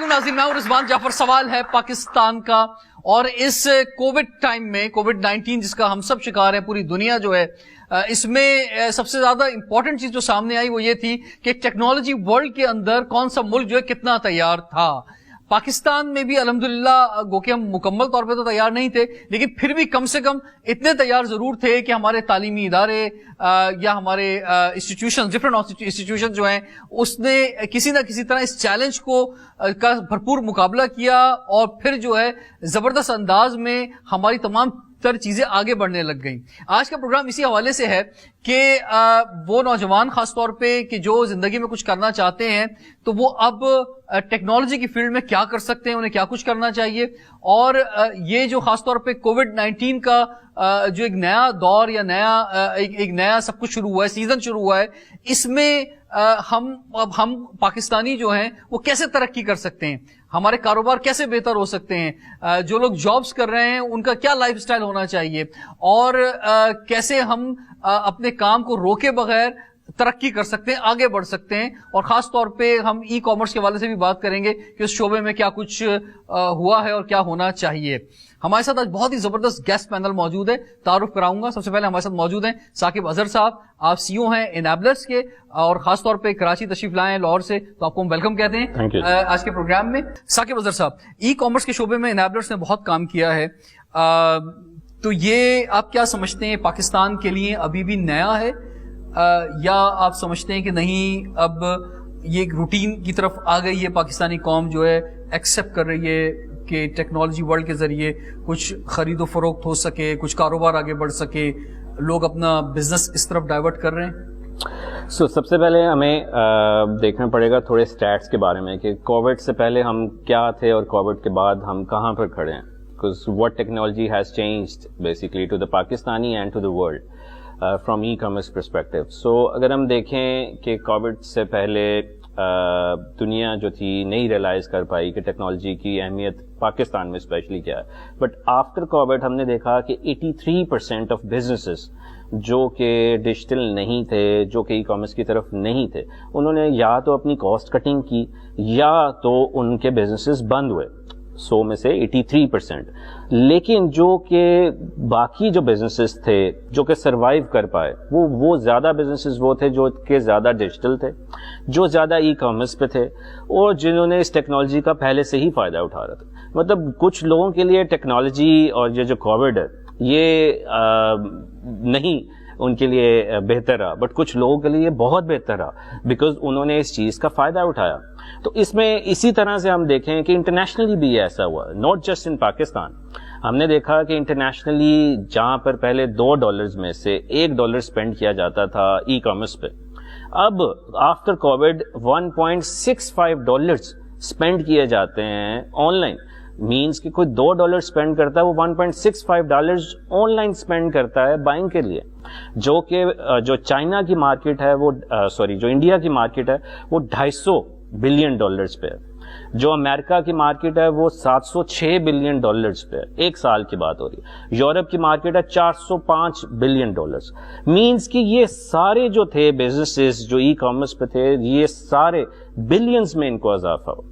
علیکم ناظرین، میں ہوں رضوان جعفر. سوال ہے پاکستان کا، اور اس کووڈ ٹائم میں کووڈ-19 جس کا ہم سب شکار ہیں، پوری دنیا جو ہے، اس میں سب سے زیادہ امپورٹنٹ چیز جو سامنے آئی وہ یہ تھی کہ ٹیکنالوجی ورلڈ کے اندر کون سا ملک جو ہے کتنا تیار تھا. پاکستان میں بھی الحمدللہ گو کہ ہم مکمل طور پہ تو تیار نہیں تھے، لیکن پھر بھی کم سے کم اتنے تیار ضرور تھے کہ ہمارے تعلیمی ادارے یا ہمارے انسٹیٹیوشن، ڈفرنٹ انسٹیٹیوشن جو ہیں، اس نے کسی نہ کسی طرح اس چیلنج کو کا بھرپور مقابلہ کیا، اور پھر جو ہے زبردست انداز میں ہماری تمام تر چیزیں آگے بڑھنے لگ گئیں. آج کا پروگرام اسی حوالے سے ہے کہ وہ نوجوان خاص طور پہ کہ جو زندگی میں کچھ کرنا چاہتے ہیں تو وہ اب ٹیکنالوجی کی فیلڈ میں کیا کر سکتے ہیں، انہیں کیا کچھ کرنا چاہیے. اور یہ جو خاص طور پہ کووڈ-19 کا جو ایک نیا دور یا ایک نیا سب کچھ شروع ہوا ہے، سیزن شروع ہوا ہے، اس میں ہم پاکستانی جو ہیں وہ کیسے ترقی کر سکتے ہیں، ہمارے کاروبار کیسے بہتر ہو سکتے ہیں، جو لوگ جابز کر رہے ہیں ان کا کیا لائف سٹائل ہونا چاہیے، اور کیسے ہم اپنے کام کو روکے بغیر ترقی کر سکتے ہیں، آگے بڑھ سکتے ہیں. اور خاص طور پہ ہم ای کامرس کے حوالے سے بھی بات کریں گے کہ اس شعبے میں کیا کچھ ہوا ہے اور کیا ہونا چاہیے. ہمارے ساتھ آج بہت ہی زبردست گیسٹ پینل موجود ہے، تعارف کراؤں گا. سب سے پہلے ہمارے ساتھ موجود ہیں ثاقب اظہر صاحب. آپ سی او ہیں انیبلرز کے، اور خاص طور پہ کراچی تشریف لائے ہیں لاہور سے، تو آپ کو ہم ویلکم کہتے ہیں آج کے پروگرام میں. ثاقب اظہر صاحب، ای کامرس کے شعبے میں انیبلرز نے بہت کام کیا ہے، تو یہ آپ کیا سمجھتے ہیں پاکستان کے لیے ابھی بھی نیا ہے، یا آپ سمجھتے ہیں کہ نہیں اب یہ ایک روٹین کی طرف آ گئی ہے، پاکستانی قوم جو ہے ایکسیپٹ کر رہی ہے کہ ٹیکنالوجی ورلڈ کے ذریعے کچھ خرید و فروخت ہو سکے، کچھ کاروبار آگے بڑھ سکے، لوگ اپنا بزنس اس طرف ڈائیورٹ کر رہے ہیں؟ سب سے پہلے ہمیں دیکھنا پڑے گا تھوڑے سٹیٹس کے بارے میں کہ کووڈ سے پہلے ہم کیا تھے اور کووڈ کے بعد ہم کہاں پر کھڑے ہیں. Because what technology has changed basically to the Pakistani and to the world from e-commerce perspective. So اگر ہم دیکھیں کہ کووڈ سے پہلے دنیا جو تھی نہیں ریلائز کر پائی کہ ٹیکنالوجی کی اہمیت پاکستان میں اسپیشلی کیا ہے، بٹ آفٹر کووڈ ہم نے دیکھا کہ 83% آف بزنسز جو کہ ڈیجیٹل نہیں تھے، جو کہ ای کامرس کی طرف نہیں تھے، انہوں نے یا تو اپنی کاسٹ کٹنگ کی یا تو ان کے بزنسز بند ہوئے. 100 میں سے 83%. لیکن جو کہ باقی جو بزنسز تھے جو کہ سروائیو کر پائے، وہ زیادہ بزنسز وہ تھے جو کہ زیادہ ڈیجیٹل تھے، جو زیادہ ای کامرس پہ تھے، اور جنہوں نے اس ٹیکنالوجی کا پہلے سے ہی فائدہ اٹھا رہا تھا. مطلب کچھ لوگوں کے لیے ٹیکنالوجی اور یہ جو کووڈ ہے یہ نہیں ان کے لیے بہتر رہا، بٹ کچھ لوگوں کے لیے بہت بہتر رہا بیکاز انہوں نے اس چیز کا فائدہ اٹھایا. تو اس میں اسی طرح سے ہم دیکھیں کہ انٹرنیشنلی بھی ایسا ہوا، ناٹ جسٹ ان پاکستان. ہم نے دیکھا کہ انٹرنیشنلی جہاں پر پہلے $2 میں سے $1 اسپینڈ کیا جاتا تھا ای کامرس پہ، اب آفٹر کووڈ $1.65 اسپینڈ کیے جاتے ہیں آن لائن. مینس کہ کوئی $2 اسپینڈ کرتا ہے، وہ $1.65 آن لائن اسپینڈ کرتا ہے بائنگ کے لیے. جو کہ جو چائنا کی مارکیٹ ہے وہ جو انڈیا کی مارکیٹ ہے وہ $250 بلین پہ ہے، جو امریکہ کی مارکیٹ ہے وہ $706 بلین پہ ہے. ایک سال کی بات ہو رہی ہے. یورپ کی مارکیٹ ہے $405 بلین. مینس کہ یہ سارے جو تھے بزنسز جو ای کامرس پہ تھے، یہ سارے بلینز میں ان کو اضافہ ہو.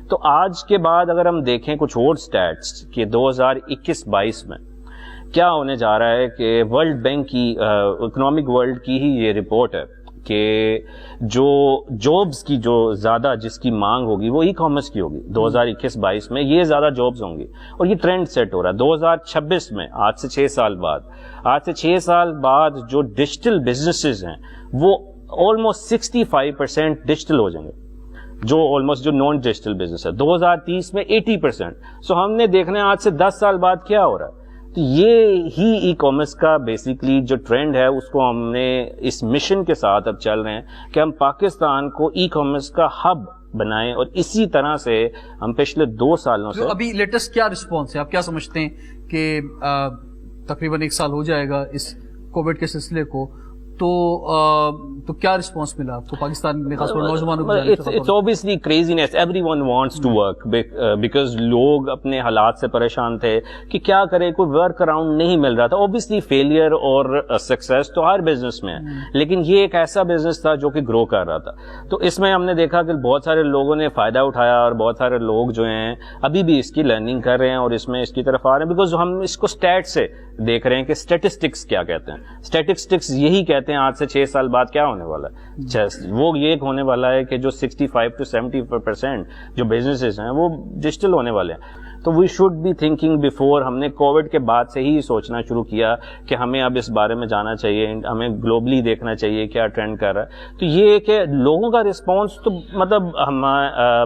تو آج کے بعد اگر ہم دیکھیں کچھ اور سٹیٹس کہ 2021-22 میں کیا ہونے جا رہا ہے، کہ ورلڈ بینک کی اکنامک ورلڈ کی ہی یہ رپورٹ ہے کہ جو جابز کی جو زیادہ جس کی مانگ ہوگی وہ ای کامرس کی ہوگی. 2021-22 میں یہ زیادہ جابز ہوں گی، اور یہ ٹرینڈ سیٹ ہو رہا ہے. 2026 میں آج سے 6 سال بعد جو ڈیجیٹل بزنسز ہیں وہ آلموسٹ 65% ڈیجیٹل ہو جائیں گے، جو آلموسٹ جو نان ڈیجیٹل بزنس ہے. 2030 میں 80%. سو ہم نے دیکھنا ہے آج سے 10 سال بعد کیا ہو رہا ہے. تو یہ ہی ای کامرس کا بیسیکلی جو ٹرینڈ ہے، اس کو ہم نے اس مشن کے ساتھ اب چل رہے ہیں کہ ہم پاکستان کو ای کامرس کا ہب بنائیں. اور اسی طرح سے ہم پچھلے 2 سالوں سے ابھی لیٹسٹ کیا رسپانس ہے، آپ کیا سمجھتے ہیں کہ تقریباً 1 سال ہو جائے گا اس کووڈ کے سلسلے کو، تو کیا رسپانس ملا آپ کو پاکستان میں خاص طور نوجوانوں کو؟ It's obviously craziness. Everyone wants to work because لوگ اپنے حالات سے پریشان تھے کہ کیا کرے, کوئی ورک اراؤنڈ نہیں مل رہا تھا. Obviously failure اور سکسیس تو ہر بزنس میں ہے, لیکن یہ ایک ایسا بزنس تھا جو کہ گرو کر رہا تھا. تو اس میں ہم نے دیکھا کہ بہت سارے لوگوں نے فائدہ اٹھایا اور بہت سارے لوگ جو ہیں ابھی بھی اس کی لرننگ کر رہے ہیں اور اس میں اس کی طرف آ رہے ہیں, بیکاز ہم اس کو اسٹیٹ سے دیکھ رہے ہیں کہ اسٹیٹسٹکس کیا کہتے ہیں. اسٹیٹسٹکس یہی کہتے ہیں آج سے 6 سال بعد کیا ہونے والا ہے. وہ یہ ہونے والا ہے کہ جو 65 to 70% جو بزنسز ہیں وہ ڈیجیٹل ہونے والے ہیں. تو we should be thinking before. ہم نے کووڈ کے بعد سے ہی سوچنا شروع کیا کہ ہمیں اب اس بارے میں جانا چاہیے, ہمیں گلوبلی دیکھنا چاہیے کیا ٹرینڈ کر رہا ہے. تو یہ کہ لوگوں کا رسپانس تو مطلب ہم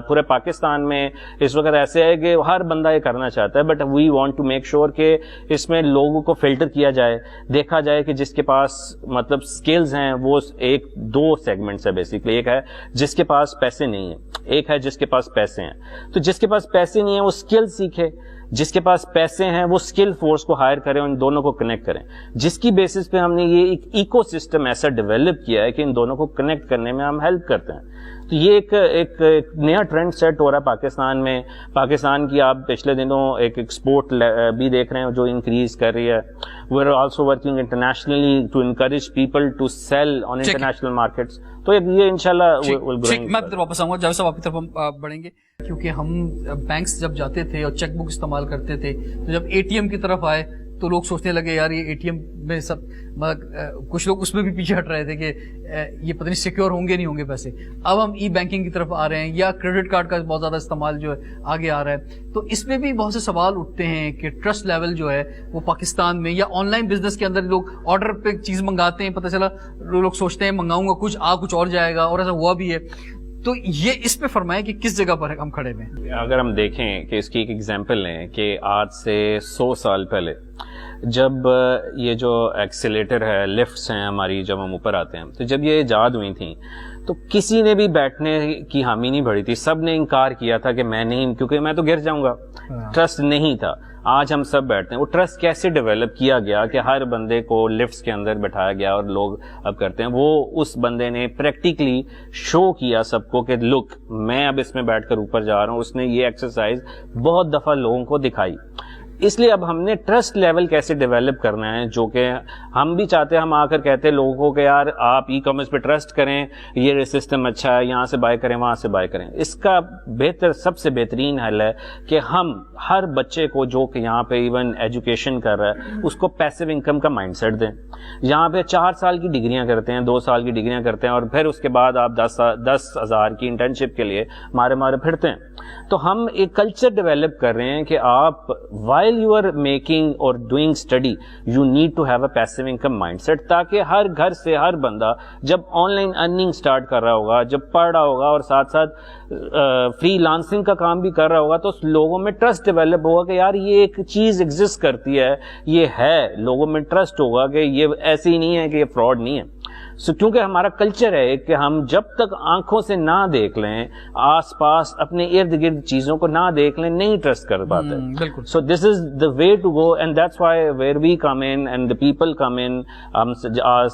پورے پاکستان میں اس وقت ایسے ہے کہ ہر بندہ یہ کرنا چاہتا ہے, but we want to make sure کہ اس میں لوگوں کو فلٹر کیا جائے, دیکھا جائے کہ جس کے پاس مطلب اسکلز ہیں وہ 2 سیگمنٹس ہے بیسکلی. ایک ہے جس کے پاس پیسے نہیں ہیں, ایک ہے جس کے پاس پیسے ہیں. تو جس کے پاس پیسے نہیں ہیں وہ اسکل سیکھے, جس کے پاس پیسے ہیں وہ اسکل فورس کو ہائر کریں, ان دونوں کو کنیکٹ کریں, جس کی بیسس پہ ہم نے یہ ایک ایکو سسٹم ایسا ڈیولپ کیا ہے کہ ان دونوں کو کنیکٹ کرنے میں ہم ہیلپ کرتے ہیں. تو یہ ایک نیا ٹرینڈ سیٹ ہو رہا ہے پاکستان میں. پاکستان کی آپ پچھلے دنوں ایک ایکسپورٹ بھی دیکھ رہے ہیں جو انکریز کر رہی ہے. We are also working internationally to encourage people to sell on international markets. تو یہ انشاءاللہ میں واپس آؤں گا جاوید صاحب, آپ کی طرف بڑھیں گے, کیونکہ ہم بینکس جب جاتے تھے اور چیک بک استعمال کرتے تھے تو جب اے ٹی ایم کی طرف آئے تو لوگ سوچنے لگے یار یہ اے ٹی ایم میں سب, کچھ لوگ اس میں بھی پیچھے ہٹ رہے تھے کہ یہ پتہ نہیں سیکیور ہوں گے نہیں ہوں گے پیسے. اب ہم ای بینکنگ کی طرف آ رہے ہیں یا کریڈٹ کارڈ کا بہت زیادہ استعمال جو ہے آگے آ رہا ہے. تو اس میں بھی بہت سے سوال اٹھتے ہیں کہ ٹرسٹ لیول جو ہے وہ پاکستان میں یا آن لائن بزنس کے اندر لوگ آرڈر پہ چیز منگاتے ہیں, پتہ چلا لوگ سوچتے ہیں منگاؤں گا کچھ اور جائے گا, اور ایسا ہوا بھی ہے. تو یہ اس پہ فرمائیں کہ کس جگہ پر ہم کھڑے ہیں. اگر ہم دیکھیں کہ اس کی ایک ایگزامپل لیں کہ آج سے 100 سال پہلے جب یہ جو ایکسیلیٹر ہے, لفٹس ہیں ہماری, جب ہم اوپر آتے ہیں, تو جب یہ ایجاد ہوئی تھیں تو کسی نے بھی بیٹھنے کی حامی نہیں بھری تھی. سب نے انکار کیا تھا کہ میں نہیں, کیونکہ میں تو گر جاؤں گا. ٹرسٹ نہیں تھا. آج ہم سب بیٹھتے ہیں. وہ ٹرسٹ کیسے ڈیولپ کیا گیا کہ ہر بندے کو لفٹس کے اندر بٹھایا گیا اور لوگ اب کرتے ہیں. وہ اس بندے نے پریکٹیکلی شو کیا سب کو کہ لک میں اب اس میں بیٹھ کر اوپر جا رہا ہوں. اس نے یہ ایکسرسائز بہت دفعہ لوگوں کو دکھائی. اس لیے اب ہم نے ٹرسٹ لیول کیسے ڈیولپ کرنا ہے, جو کہ ہم بھی چاہتے ہیں. ہم آ کر کہتے ہیں لوگوں کو کہ یار آپ ای کامرس پہ ٹرسٹ کریں, یہ سسٹم اچھا ہے, یہاں سے بائی کریں, وہاں سے بائی کریں. اس کا سب سے بہترین حل ہے کہ ہم ہر بچے کو جو کہ یہاں پہ ایون ایجوکیشن کر رہا ہے اس کو پیسو انکم کا مائنڈ سیٹ دیں. یہاں پہ 4 سال کی ڈگریاں کرتے ہیں, 2 سال کی ڈگریاں کرتے ہیں, اور پھر اس کے بعد آپ 10,000 کی انٹرنشپ کے لیے مارے پھرتے ہیں. تو ہم ایک کلچر ڈیولپ کر رہے ہیں کہ آپ while you are making or doing study you need to have a passive income mindset, تاکہ ہر گھر سے ہر بندہ جب آن لائن ارننگ سٹارٹ کر رہا ہوگا, جب پڑھ رہا ہوگا اور ساتھ ساتھ فری لانسنگ کا کام بھی کر رہا ہوگا, تو لوگوں میں ٹرسٹ ڈیولپ ہوگا کہ یار یہ ایک چیز ایگزسٹ کرتی ہے, یہ ہے. لوگوں میں ٹرسٹ ہوگا کہ یہ ایسے ہی نہیں ہے کہ یہ فراڈ نہیں ہے. کیونکہ ہمارا کلچر ہے کہ ہم جب تک آنکھوں سے نہ دیکھ لیں, آس پاس اپنے ارد گرد چیزوں کو نہ دیکھ لیں, نہیں ٹرسٹ کر پاتے. So this is the way to go, and that's why where we come in and the people come in. ہم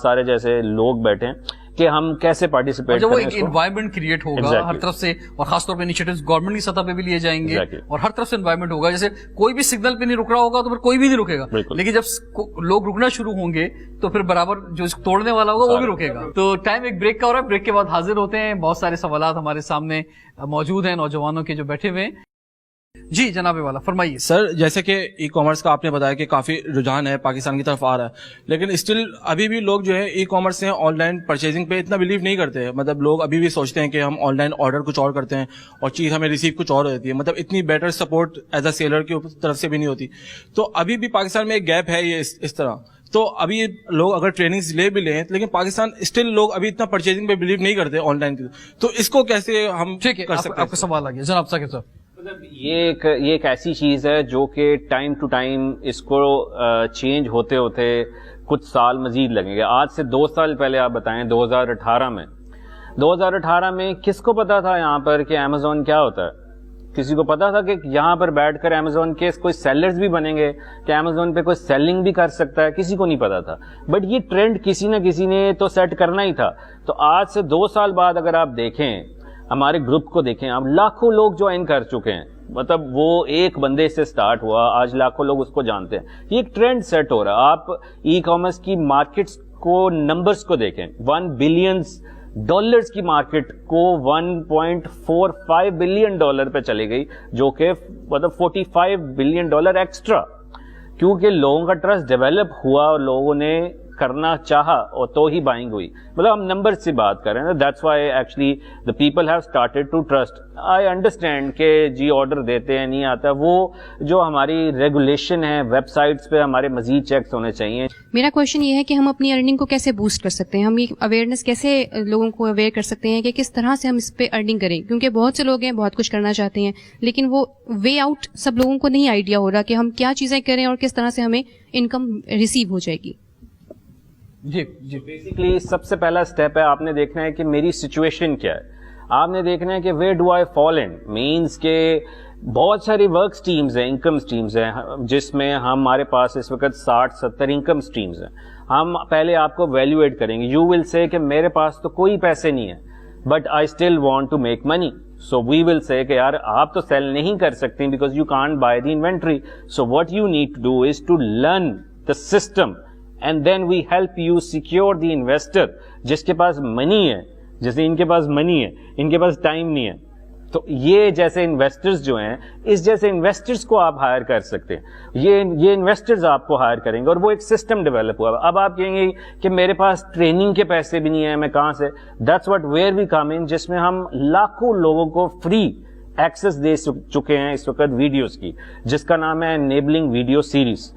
سارے جیسے لوگ بیٹھے کہ ہم کیسے پارٹیسپیٹ کریں. وہ ایک انوائرمنٹ کریٹ ہوگا ہر طرف سے, اور خاص طور پہ انیشیٹوز گورنمنٹ کی سطح پہ بھی لیے جائیں گے, اور ہر طرف سے انوائرمنٹ ہوگا. جیسے کوئی بھی سگنل پہ نہیں رک رہا ہوگا تو پھر کوئی بھی نہیں رکے گا, لیکن جب لوگ رکنا شروع ہوں گے تو پھر برابر جو توڑنے والا ہوگا وہ بھی رکے گا. تو ٹائم ایک بریک کا ہو رہا ہے, بریک کے بعد حاضر ہوتے ہیں. بہت سارے سوالات ہمارے سامنے موجود ہیں نوجوانوں کے جو بیٹھے ہوئے ہیں. جی جناب والا فرمائیے. سر جیسے کہ ای کامرس کا آپ نے بتایا کہ کافی رجحان ہے پاکستان کی طرف آ رہا ہے, لیکن اسٹل ابھی بھی لوگ جو ہے ای کامرس سے آن لائن پرچیزنگ پہ اتنا بلیو نہیں کرتے. مطلب لوگ ابھی بھی سوچتے ہیں کہ ہم آن لائن آرڈر کچھ اور کرتے ہیں اور چیز ہمیں ریسیو کچھ اور ہوتی ہے. مطلب اتنی better support as a seller کی طرف سے بھی نہیں ہوتی. تو ابھی بھی پاکستان میں ایک گیپ ہے یہ اس طرح. تو ابھی لوگ اگر ٹریننگز لے بھی لیں, لیکن پاکستان اسٹل لوگ ابھی اتنا پرچیزنگ پہ بلیو نہیں کرتے آن لائن کی. تو اس کو کیسے ہم کر سکتے ہیں؟ آپ کا سوال آ گیا جناب صاحب. یہ ایک ایسی چیز ہے جو کہ ٹائم ٹو ٹائم اس کو چینج ہوتے ہوتے کچھ سال مزید لگیں گے. آج سے 2 سال پہلے آپ بتائیں 2018 میں کس کو پتا تھا یہاں پر کہ امیزون کیا ہوتا ہے؟ کسی کو پتا تھا کہ یہاں پر بیٹھ کر امیزون کے کوئی سیلرز بھی بنیں گے, کہ امیزون پہ کوئی سیلنگ بھی کر سکتا ہے؟ کسی کو نہیں پتا تھا. بٹ یہ ٹرینڈ کسی نہ کسی نے تو سیٹ کرنا ہی تھا. تو آج سے 2 سال بعد اگر آپ دیکھیں, ہمارے گروپ کو دیکھیں, آپ لاکھوں لوگ جوائن کر چکے ہیں. مطلب وہ ایک بندے سے سٹارٹ ہوا, آج لاکھوں لوگ اس کو جانتے ہیں. یہ ایک ٹرینڈ سیٹ ہو رہا ہے. آپ ای کامرس کی مارکیٹس کو, نمبرز کو دیکھیں. $1 بلین کی مارکیٹ کو $1.45 بلین پہ چلی گئی, جو کہ مطلب $45 بلین ایکسٹرا, کیونکہ لوگوں کا ٹرسٹ ڈیولپ ہوا اور لوگوں نے کرنا چاہا اور تو ہی بائنگ ہوئی. مطلب ہم نمبر سے بات کر رہے ہیں. That's why actually the people have started to trust. I understand کہ جی آرڈر دیتے ہیں نہیں آتا, وہ جو ہماری ریگولیشن ہے ویب سائٹس پہ ہمارے مزید چیکس ہونے چاہیے. میرا کوشچن یہ ہے کہ ہم اپنی ارننگ کو کیسے بوسٹ کر سکتے ہیں, ہم یہ اویئرنیس کیسے لوگوں کو اویئر کر سکتے ہیں کہ کس طرح سے ہم اس پہ ارننگ کریں, کیونکہ بہت سے لوگ ہیں بہت کچھ کرنا چاہتے ہیں لیکن وہ وے آؤٹ سب لوگوں کو نہیں آئیڈیا ہو رہا کہ ہم کیا چیزیں کریں اور کس طرح سے ہمیں انکم ریسیو ہو جائے گی. جی جی بیسکلی سب سے پہلا اسٹیپ ہے, آپ نے دیکھنا ہے کہ میری سچویشن کیا ہے. آپ نے دیکھنا ہے کہ where do I fall in, means کہ بہت ساری ورک سٹریمز ہیں, انکم سٹریمز ہیں, جس میں ہمارے پاس اس وقت 60-70 انکم سٹریمز ہیں. ہم پہلے آپ کو ویلیویٹ کریں گے. یو ول سے کہ میرے پاس تو کوئی پیسے نہیں ہے but I still want to make money. So we will say کہ یار آپ تو سیل نہیں کر سکتے because you can't buy the inventory. So what you need to do is to learn the system and then we help you secure the investor جس کے پاس منی ہے, جیسے ان کے پاس منی ہے, ان کے پاس ٹائم نہیں ہے. تو یہ جیسے انویسٹرز جو ہیں, اس جیسے انویسٹرز کو آپ ہائر کر سکتے ہیں. یہ انویسٹرز آپ کو ہائر کریں گے اور وہ ایک سسٹم ڈیولپ ہوا. اب آپ کہیں گے کہ میرے پاس ٹریننگ کے پیسے بھی نہیں ہیں, میں کہاں سے؟ That's what where we come ان, جس میں ہم لاکھوں لوگوں کو فری ایکسس دے چکے ہیں اس وقت ویڈیوز کی, جس کا نام ہے انیبلنگ ویڈیو سیریز,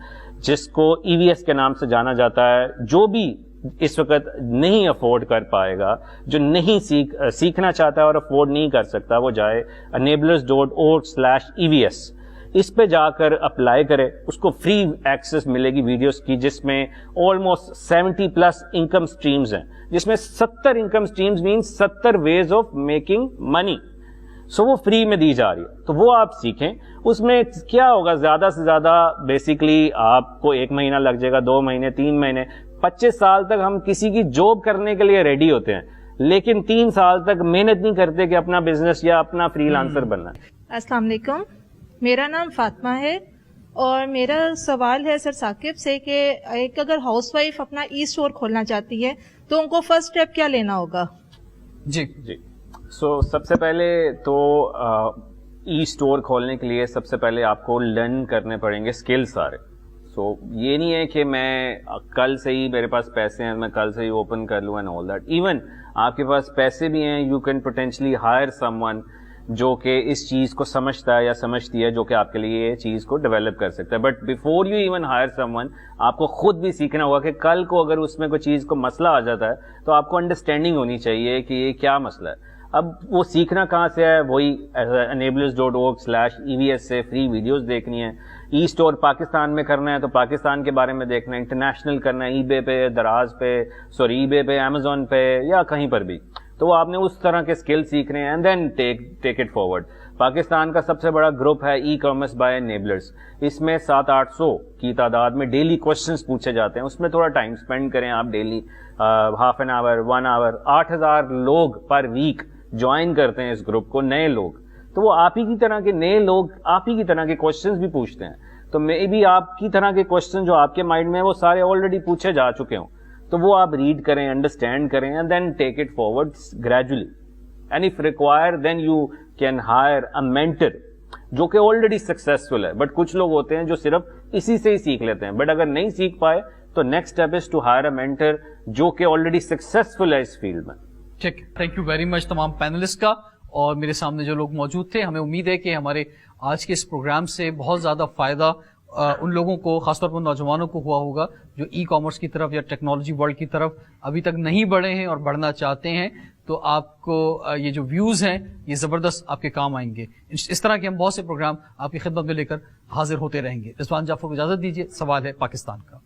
جس کو EVS کے نام سے جانا جاتا ہے. جو بھی اس وقت نہیں افورڈ کر پائے گا, جو نہیں سیکھنا چاہتا ہے اور افورڈ نہیں کر سکتا, وہ جائے enablers.org/EVS, اس پہ جا کر اپلائی کرے. اس کو فری ایکسس ملے گی ویڈیوز کی, جس میں آلموسٹ 70+ انکم سٹریمز ہیں, جس میں 70 income streams means 70 ways of making money. So وہ فری میں دی جا رہی ہے, تو وہ آپ سیکھیں. اس میں کیا ہوگا, زیادہ سے زیادہ بیسکلی آپ کو 1 مہینہ لگ جائے گا, 2 مہینے, 3 مہینے, 25 سال تک ہم کسی کی جاب کرنے کے لیے ریڈی ہوتے ہیں, لیکن 3 سال تک محنت نہیں کرتے کہ اپنا بزنس یا اپنا فری لانسر بننا ہے. السلام علیکم, میرا نام فاطمہ ہے اور میرا سوال ہے سر ثاقب سے کہ ایک اگر ہاؤس وائف اپنا ای اسٹور کھولنا چاہتی ہے تو ان کو فرسٹ اسٹیپ کیا لینا ہوگا؟ جی جی سو سب سے پہلے تو ای اسٹور کھولنے کے لیے سب سے پہلے آپ کو لرن کرنے پڑیں گے اسکل سارے. سو یہ نہیں ہے کہ میں کل سے ہی میرے پاس پیسے ہیں میں کل سے ہی اوپن کر لوں اینڈ آل دیٹ. ایون آپ کے پاس پیسے بھی ہیں, you can potentially hire someone جو کہ اس چیز کو سمجھتا ہے یا سمجھتی ہے, جو کہ آپ کے لیے یہ چیز کو ڈیولپ کر سکتا ہے. But before you even hire someone, آپ کو خود بھی سیکھنا ہوگا کہ کل کو اگر اس میں کوئی چیز کو مسئلہ آ جاتا ہے تو آپ کو انڈرسٹینڈنگ ہونی چاہیے کہ یہ کیا مسئلہ ہے. اب وہ سیکھنا کہاں سے ہے, وہی enablers.org/EVS سے فری ویڈیوز دیکھنی ہے. ای اسٹور پاکستان میں کرنا ہے تو پاکستان کے بارے میں دیکھنا ہے, انٹرنیشنل کرنا ہے ای بے پہ, دراز پہ, ای بے پہ, امیزون پہ یا کہیں پر بھی, تو وہ آپ نے اس طرح کے اسکل سیکھنے ہیں and then take it forward. Pakistan کا سب سے بڑا گروپ ہے ای کامرس بائی انیبلرز. اس میں 700-800 کی تعداد میں ڈیلی کوشچنس پوچھے جاتے ہیں. اس میں تھوڑا ٹائم اسپینڈ کریں آپ ڈیلی, ہاف این آور, 1 آور. 8000 لوگ پر ویک جوائن کرتے ہیں اس گروپ کو, نئے لوگ. تو وہ آپ ہی کی طرح کے نئے لوگ آپ ہی کی طرح کے کوشچنس بھی پوچھتے ہیں. تو مے بی آپ کی طرح کے کوشچن جو آپ کے مائنڈ میں وہ سارے آلریڈی پوچھے جا چکے ہوں, تو وہ آپ ریڈ کریں, انڈرسٹینڈ کریں and then take it forward gradually. And if required then you can hire a mentor جو کہ آلریڈی سکسیسفل ہے. بٹ کچھ لوگ ہوتے ہیں جو صرف اسی سے ہی سیکھ لیتے ہیں, بٹ اگر نہیں سیکھ پائے تو next step is to hire a mentor جو کہ آلریڈی سکسیسفل ہے اس فیلڈ میں. ٹھیک, تھینک یو ویری مچ تمام پینلسٹ کا. اور میرے سامنے جو لوگ موجود تھے, ہمیں امید ہے کہ ہمارے آج کے اس پروگرام سے بہت زیادہ فائدہ ان لوگوں کو, خاص طور پر نوجوانوں کو ہوا ہوگا جو ای کامرس کی طرف یا ٹیکنالوجی ورلڈ کی طرف ابھی تک نہیں بڑھے ہیں اور بڑھنا چاہتے ہیں. تو آپ کو یہ جو ویوز ہیں یہ زبردست آپ کے کام آئیں گے. اس طرح کے ہم بہت سے پروگرام آپ کی خدمت میں لے کر حاضر ہوتے رہیں گے. رضوان جعفر کو اجازت دیجیے, سوال ہے پاکستان کا.